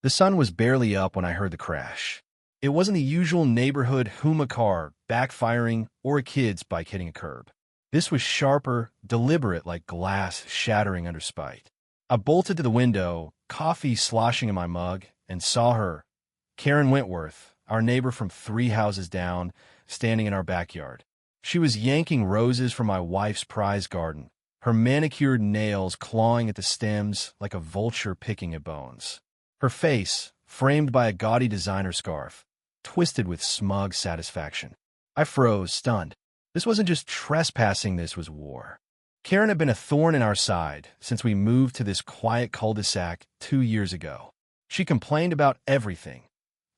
The sun was barely up when I heard the crash. It wasn't the usual neighborhood Huma car backfiring or a kid's bike hitting a curb. This was sharper, deliberate, like glass shattering under spite. I bolted to the window, coffee sloshing in my mug, and saw her, Karen Wentworth, our neighbor from 3 houses down, standing in our backyard. She was yanking roses from my wife's prize garden, her manicured nails clawing at the stems like a vulture picking at bones. Her face, framed by a gaudy designer scarf, twisted with smug satisfaction. I froze, stunned. This wasn't just trespassing, this was war. Karen had been a thorn in our side since we moved to this quiet cul-de-sac 2 years ago. She complained about everything.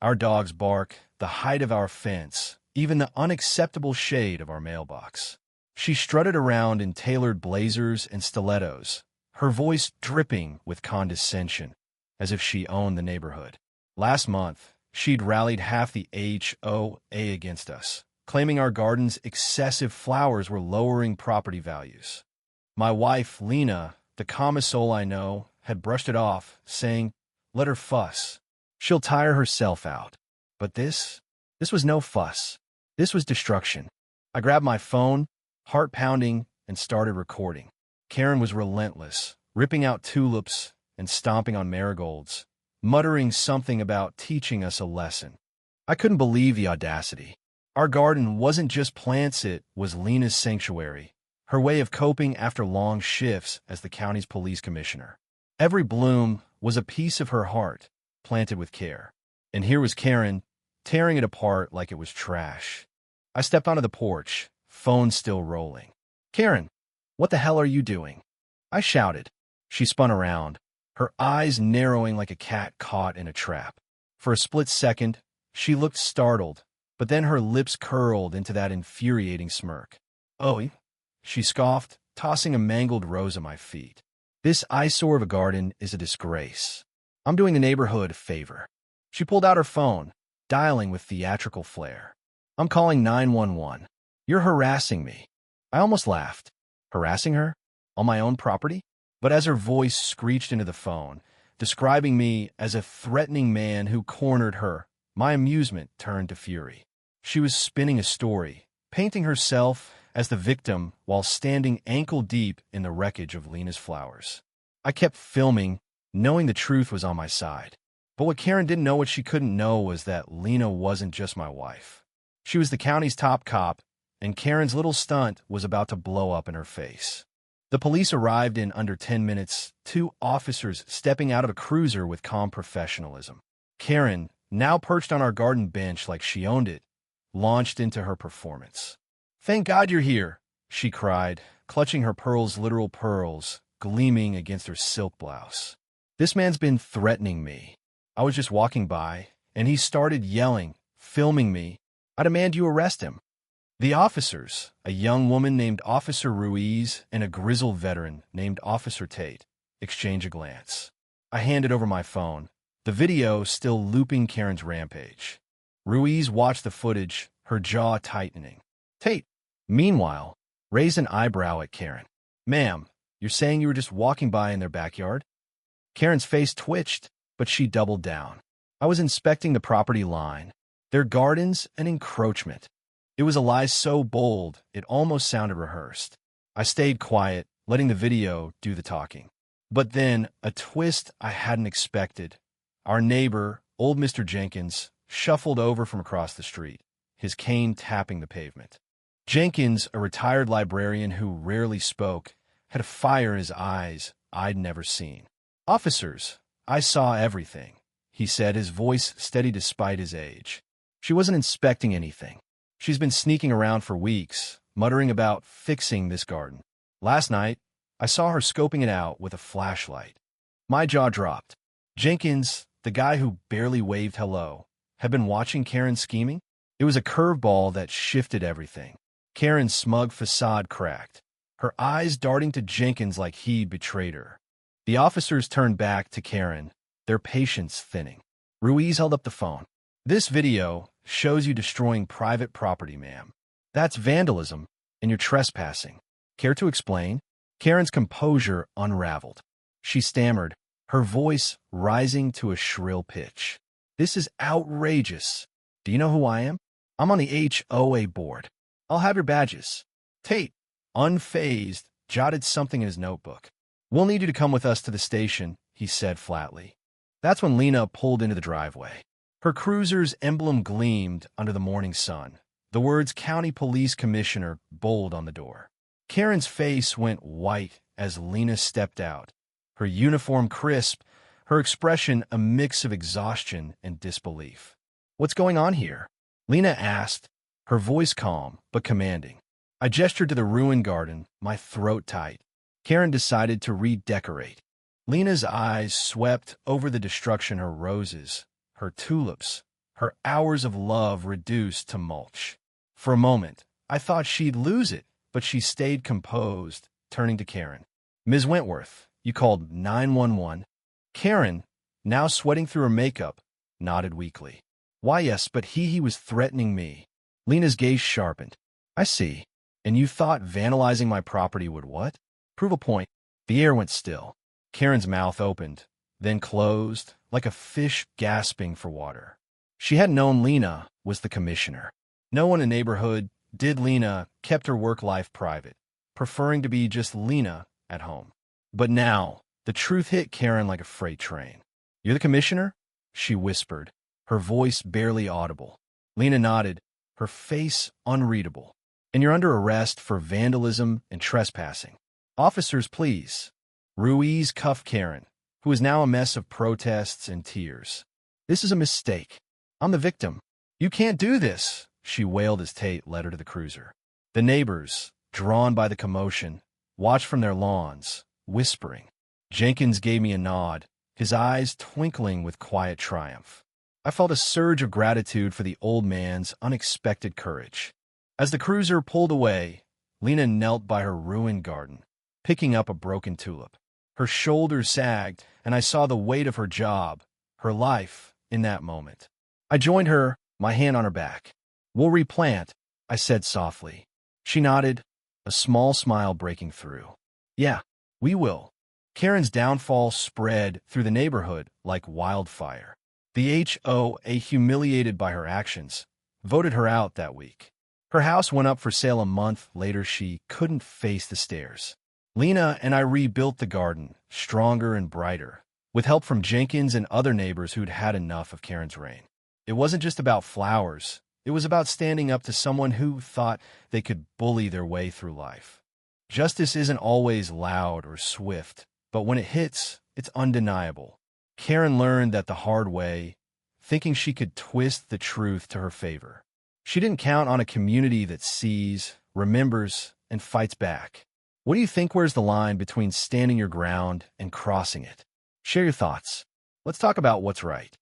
Our dog's bark, the height of our fence, even the unacceptable shade of our mailbox. She strutted around in tailored blazers and stilettos, her voice dripping with condescension, as if she owned the neighborhood. Last month, she'd rallied half the HOA against us, claiming our garden's excessive flowers were lowering property values. My wife, Lena, the calmest soul I know, had brushed it off, saying, "Let her fuss. She'll tire herself out." But this was no fuss. This was destruction. I grabbed my phone, heart pounding, and started recording. Karen was relentless, ripping out tulips and stomping on marigolds, muttering something about teaching us a lesson. I couldn't believe the audacity. Our garden wasn't just plants, it was Lena's sanctuary, her way of coping after long shifts as the county's police commissioner. Every bloom was a piece of her heart, planted with care. And here was Karen, tearing it apart like it was trash. I stepped onto the porch, phone still rolling. "Karen, what the hell are you doing?" I shouted. She spun around, her eyes narrowing like a cat caught in a trap. For a split second, she looked startled, but then her lips curled into that infuriating smirk. "Oh," she scoffed, tossing a mangled rose at my feet. "This eyesore of a garden is a disgrace. I'm doing the neighborhood a favor." She pulled out her phone, dialing with theatrical flair. "I'm calling 911. You're harassing me." I almost laughed. Harassing her? On my own property? But as her voice screeched into the phone, describing me as a threatening man who cornered her, my amusement turned to fury. She was spinning a story, painting herself as the victim while standing ankle-deep in the wreckage of Lena's flowers. I kept filming, knowing the truth was on my side. But what Karen didn't know, what she couldn't know, was that Lena wasn't just my wife. She was the county's top cop, and Karen's little stunt was about to blow up in her face. The police arrived in under 10 minutes, 2 officers stepping out of a cruiser with calm professionalism. Karen, now perched on our garden bench like she owned it, launched into her performance. "Thank God you're here," she cried, clutching her pearls, literal pearls, gleaming against her silk blouse. "This man's been threatening me. I was just walking by, and he started yelling, filming me. I demand you arrest him." The officers, a young woman named Officer Ruiz and a grizzled veteran named Officer Tate, exchanged a glance. I handed over my phone, the video still looping Karen's rampage. Ruiz watched the footage, her jaw tightening. Tate, meanwhile, raised an eyebrow at Karen. "Ma'am, you're saying you were just walking by in their backyard?" Karen's face twitched, but she doubled down. "I was inspecting the property line. Their garden's an encroachment." It was a lie so bold, it almost sounded rehearsed. I stayed quiet, letting the video do the talking. But then, a twist I hadn't expected. Our neighbor, old Mr. Jenkins, shuffled over from across the street, his cane tapping the pavement. Jenkins, a retired librarian who rarely spoke, had a fire in his eyes I'd never seen. "Officers, I saw everything," he said, his voice steady despite his age. "She wasn't inspecting anything. She's been sneaking around for weeks, muttering about fixing this garden. Last night, I saw her scoping it out with a flashlight." My jaw dropped. Jenkins, the guy who barely waved hello, had been watching Karen scheming? It was a curveball that shifted everything. Karen's smug facade cracked, her eyes darting to Jenkins like he'd betrayed her. The officers turned back to Karen, their patience thinning. Ruiz held up the phone. "This video shows you destroying private property, ma'am. That's vandalism, and you're trespassing. Care to explain?" Karen's composure unraveled. She stammered, her voice rising to a shrill pitch. "This is outrageous. Do you know who I am? I'm on the HOA board. I'll have your badges." Tate, unfazed, jotted something in his notebook. "We'll need you to come with us to the station," he said flatly. That's when Lena pulled into the driveway. Her cruiser's emblem gleamed under the morning sun. The words County Police Commissioner bold on the door. Karen's face went white as Lena stepped out. Her uniform crisp, her expression a mix of exhaustion and disbelief. "What's going on here?" Lena asked, her voice calm but commanding. I gestured to the ruined garden, my throat tight. Karen decided to redecorate. Lena's eyes swept over the destruction, her roses, her tulips, her hours of love reduced to mulch. For a moment, I thought she'd lose it, but she stayed composed, turning to Karen. "Ms. Wentworth, you called 911. Karen, now sweating through her makeup, nodded weakly. "Why, yes, but he was threatening me." Lena's gaze sharpened. "I see. And you thought vandalizing my property would what? Prove a point." The air went still. Karen's mouth opened, then closed, like a fish gasping for water. She hadn't known Lena was the commissioner. No one in the neighborhood did. Lena kept her work life private, preferring to be just Lena at home. But now, the truth hit Karen like a freight train. "You're the commissioner?" she whispered, her voice barely audible. Lena nodded, her face unreadable. "And you're under arrest for vandalism and trespassing." "Officers, please." Ruiz cuffed Karen, who is now a mess of protests and tears. "This is a mistake. I'm the victim." "You can't do this," she wailed as Tate led her to the cruiser. The neighbors, drawn by the commotion, watched from their lawns, whispering. Jenkins gave me a nod, his eyes twinkling with quiet triumph. I felt a surge of gratitude for the old man's unexpected courage. As the cruiser pulled away, Lena knelt by her ruined garden, picking up a broken tulip. Her shoulders sagged, and I saw the weight of her job, her life, in that moment. I joined her, my hand on her back. "We'll replant," I said softly. She nodded, a small smile breaking through. "Yeah, we will." Karen's downfall spread through the neighborhood like wildfire. The HOA, humiliated by her actions, voted her out that week. Her house went up for sale a month later. She couldn't face the stairs. Lena and I rebuilt the garden, stronger and brighter, with help from Jenkins and other neighbors who'd had enough of Karen's reign. It wasn't just about flowers. It was about standing up to someone who thought they could bully their way through life. Justice isn't always loud or swift, but when it hits, it's undeniable. Karen learned that the hard way, thinking she could twist the truth to her favor. She didn't count on a community that sees, remembers, and fights back. What do you think? Where's the line between standing your ground and crossing it? Share your thoughts. Let's talk about what's right.